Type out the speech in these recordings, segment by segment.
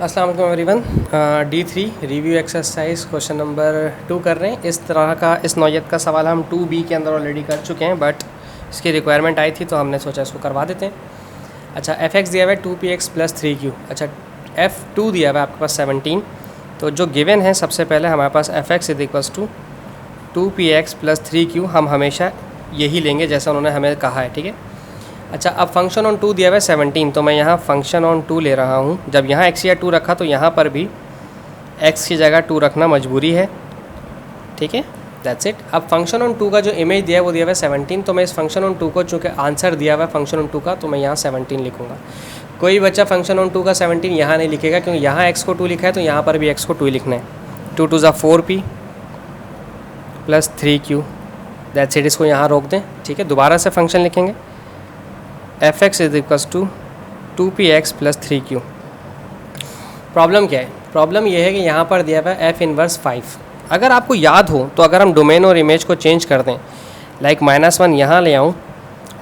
अस्सलाम वालेकुम everyone. D3 review exercise question number 2 कर रहे हैं। इस तरह का इस नौयत का सवाल हम 2B के अंदर ऑलरेडी कर चुके हैं, बट इसकी रिक्वायरमेंट आई थी तो हमने सोचा इसको करवा देते हैं। अच्छा, f(x) दिया हुआ है 2px + 3q। अच्छा, f2 दिया हुआ है आपके पास 17। तो जो गिवन है सबसे पहले हमारे पास f(x) = 2px + 3q हम हमेशा यही लेंगे जैसा उन्होंने हमें कहा है, ठीक है। अच्छा, अब फंक्शन ऑन 2 दिया हुआ है 17, तो मैं यहाँ फंक्शन ऑन 2 ले रहा हूँ। जब यहाँ x या 2 रखा तो यहाँ पर भी x की जगह 2 रखना मजबूरी है, ठीक है। That's it. अब फंक्शन ऑन 2 का जो इमेज दिया है वो दिया हुआ है 17, तो मैं इस फंक्शन ऑन 2 को, चूँकि आंसर दिया हुआ है फंक्शन ऑन 2 का, तो मैं यहाँ 17 लिखूँगा। कोई बच्चा फंक्शन ऑन 2 का 17 यहाँ नहीं लिखेगा, क्योंकि यहाँ x को 2 लिखा है तो यहाँ पर भी x को 2 लिखना है। 2 2 ज़ा 4p + 3q। That's it. इसको यहाँ रोक दें, ठीक है। दोबारा से फंक्शन लिखेंगे f(x) = 2px + 3q। प्रॉब्लम क्या है? प्रॉब्लम यह है कि यहाँ पर दिया हुआ है f इनवर्स 5। अगर आपको याद हो तो अगर हम डोमेन और इमेज को चेंज कर दें, लाइक -1 यहाँ ले आऊँ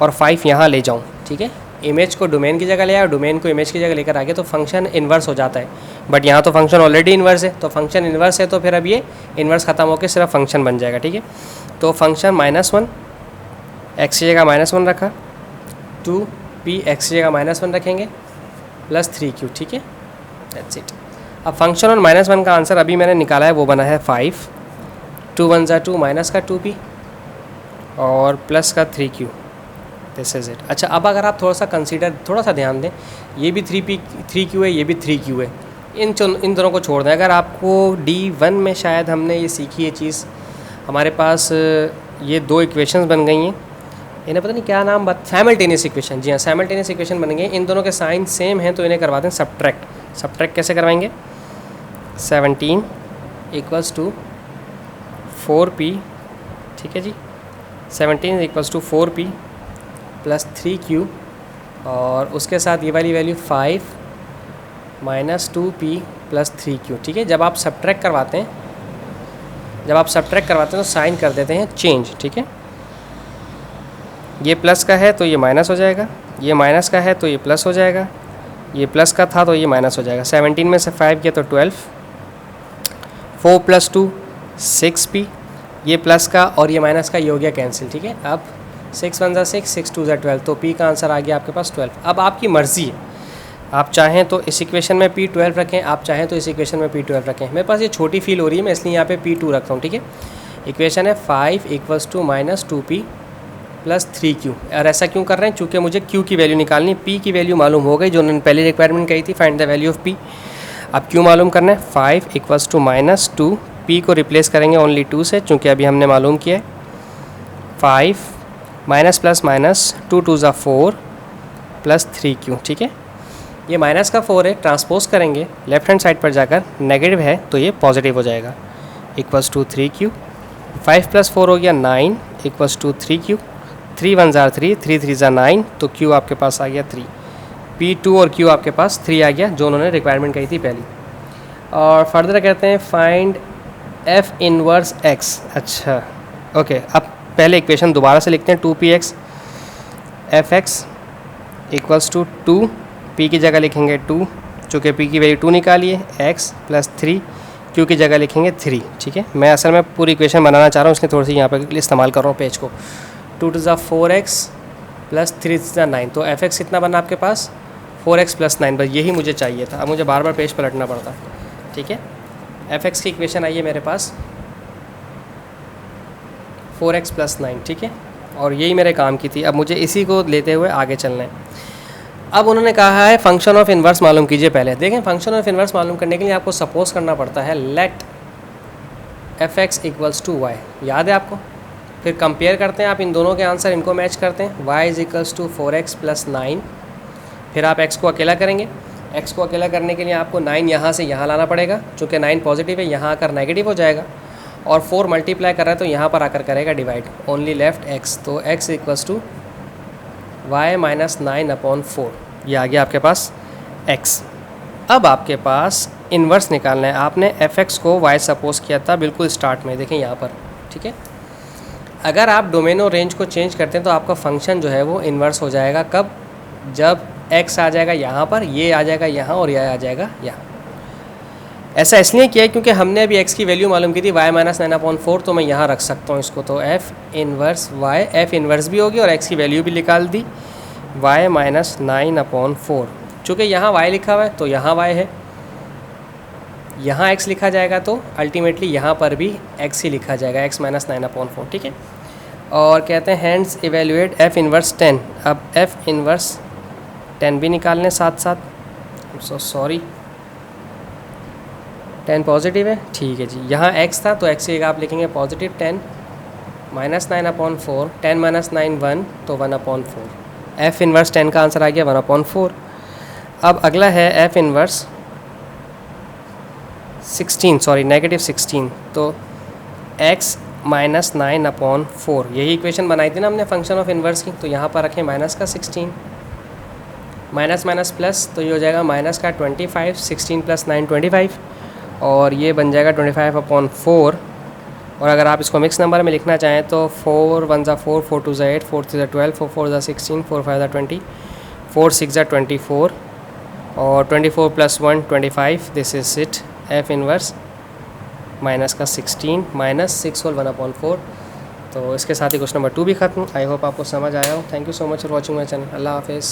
और 5 यहाँ ले जाऊँ, ठीक है। इमेज को डोमेन की जगह ले आया और डोमेन को इमेज की जगह लेकर आ गया तो फंक्शन इन्वर्स हो जाता है। बट यहाँ तो फंक्शन ऑलरेडी इन्वर्स है, तो फंक्शन इन्वर्स है तो फिर अब ये इन्वर्स ख़त्म होकर सिर्फ फंक्शन बन जाएगा, ठीक है। तो फंक्शन -1 x की जगह -1 रखा, 2p x की जगह -1 रखेंगे + 3q, ठीक है। That's it. अब फंक्शन ऑन -1 का आंसर अभी मैंने निकाला है, वो बना है 5। 2 1 ज़ा 2 माइनस का 2p और प्लस का 3q। This is it. अच्छा, अब अगर आप थोड़ा सा ध्यान दें, ये भी 3q है, ये भी 3q है। इन दोनों को छोड़ दें। अगर आपको D1 में शायद हमने ये सीखी ये चीज़, हमारे पास ये 2 इक्वेशंस बन गई हैं, इन्हें पता नहीं क्या नाम साइमल्टेनियस इक्वेशन। जी हाँ, साइमल्टेनियस इक्वेशन बन गई। इन दोनों के साइन सेम हैं तो इन्हें करवा दें सब्ट्रैक्ट कैसे करवाएंगे? 17 = 4p, ठीक है जी। 17 = 4p + 3q और उसके साथ ये वाली वैल्यू 5 - 2p + 3q, ठीक है। जब आप सब्ट्रैक्ट करवाते हैं तो साइन कर देते हैं चेंज, ठीक है। ये प्लस का है तो ये माइनस हो जाएगा, ये माइनस का है तो ये प्लस हो जाएगा, ये प्लस का था तो ये माइनस हो जाएगा। 17 में से 5 किया तो 12, 4 + 2 6p, ये प्लस का और ये माइनस का ये हो गया कैंसिल, ठीक है। अब 6 1 ज़ा 6, 6 2 ज़ा 12, तो p का आंसर आ गया आपके पास 12। अब आपकी मर्ज़ी है, आप चाहें तो इस इक्वेशन में p12 रखें, आप चाहें तो इस इक्वेशन में p12 रखें। मेरे पास ये छोटी फील हो रही है, मैं इसलिए यहाँ पे p2 रखता हूँ, ठीक है। इक्वेशन है 5 = -2p + 3q। और ऐसा क्यों कर रहे हैं? चूँकि मुझे q की वैल्यू निकालनी, p की वैल्यू मालूम हो गई जो उन्होंने पहली रिक्वायरमेंट कही थी, find the value of p। अब q मालूम करना है। 5 = -2, p को रिप्लेस करेंगे ओनली 2 से, चूँकि अभी हमने मालूम किया है। 5 माइनस प्लस माइनस 2 2 ज़ा 4 + 3q, ठीक है। ये माइनस का 4 है, ट्रांसपोज करेंगे लेफ्ट हैंड साइड पर जाकर, नेगेटिव है तो ये पॉजिटिव हो जाएगा, = 3q। 5 + 4 हो गया 9 = 3q। 3 1 ज़ा 3, 3 3 ज़ा 9, तो q आपके पास आ गया 3। p2 और q आपके पास 3 आ गया, जो उन्होंने रिक्वायरमेंट कही थी पहली। और फर्दर कहते हैं फाइंड f इनवर्स x। अच्छा ओके, अब पहले इक्वेशन दोबारा से लिखते हैं। 2px f(x) = 2, p की जगह लिखेंगे 2, चूँकि p की वैल्यू 2 निकाली है, x + 3, q की जगह लिखेंगे 3, ठीक है। मैं असल में पूरी इक्वेशन बनाना चाह रहा हूँ, इसलिए थोड़ी सी यहाँ पर इस्तेमाल कर रहा हूँ पेज को। 2 2 ज़ा 4x + 3 ज़ा 9, तो f(x) कितना बना आपके पास? 4x + 9। बस यही मुझे चाहिए था, अब मुझे बार बार पेज पलटना पड़ता, ठीक है। f(x) की इक्वेशन आई है मेरे पास 4x + 9, ठीक है। और यही मेरे काम की थी, अब मुझे इसी को लेते हुए आगे चलना है। अब उन्होंने कहा है फंक्शन ऑफ इन्वर्स मालूम कीजिए। पहले देखें, फंक्शन ऑफ इन्वर्स मालूम करने के लिए आपको सपोज करना पड़ता है लेट f(x) = y। याद है आपको? फिर कंपेयर करते हैं आप इन दोनों के आंसर, इनको मैच करते हैं। y = 4x + 9। फिर आप x को अकेला करेंगे। x को अकेला करने के लिए आपको 9 यहाँ से यहाँ लाना पड़ेगा, चूँकि 9 पॉजिटिव है, यहाँ आकर नेगेटिव हो जाएगा। और 4 मल्टीप्लाई कर रहा है तो यहाँ पर आकर करेगा डिवाइड, ओनली लेफ्ट x। तो x = y - 9/4, ये आ गया आपके पास x। अब आपके पास इन्वर्स निकालना है। आपने f(x) को y सपोज किया था बिल्कुल स्टार्ट में, देखें यहाँ पर, ठीक है। अगर आप डोमेन और रेंज को चेंज करते हैं तो आपका फंक्शन जो है वो इन्वर्स हो जाएगा। कब? जब x आ जाएगा यहाँ पर, ये आ जाएगा यहाँ और यह आ जाएगा यहाँ, ऐसा इसलिए किया है क्योंकि हमने अभी x की वैल्यू मालूम की थी y माइनस 9/4, तो मैं यहाँ रख सकता हूँ इसको, तो f inverse y, f inverse भी होगी और x की वैल्यू भी निकाल दी y माइनस 9/4। चूँकि यहाँ y लिखा हुआ है तो यहाँ y है, यहाँ x लिखा जाएगा तो अल्टीमेटली यहाँ पर भी x ही लिखा जाएगा, x माइनस 9/4, ठीक है। और कहते हैं हैंड्स इवेल्युएट f इनवर्स 10। अब f इनवर्स 10 भी निकाल लें साथ साथ। सो सॉरी, 10 पॉजिटिव है, ठीक है जी। यहाँ x था तो x की जगह आप लिखेंगे पॉजिटिव 10 माइनस 9/4, 10 माइनस 9 1, तो 1/4। f इनवर्स 10 का आंसर आ गया 1/4। अब अगला है f इनवर्स 16, सॉरी नेगेटिव 16, तो x माइनस 9/4, यही इक्वेशन बनाई थी ना हमने फंक्शन ऑफ इनवर्स की, तो यहाँ पर रखें माइनस का 16, माइनस माइनस प्लस, तो ये हो जाएगा माइनस का 25, 16 प्लस 9 25, और ये बन जाएगा 25/4। और अगर आप इसको मिक्स नंबर में लिखना चाहें तो 4 1 ज़ा 4, 4 2 ज़ा 8, 4 3 ज़ा 12, 4 4 ज़ा 16, 4 5 ज़ा 20, 4 6 ज़ा 24, और 24 plus 1 25। This is it, f inverse minus का 16 माइनस 6 होल 1/4। तो इसके साथ ही क्वेश्चन नंबर 2 भी खत्म। आई होप आपको समझ आया हो। Thank you so much for watching my channel. Allah हाफिज़।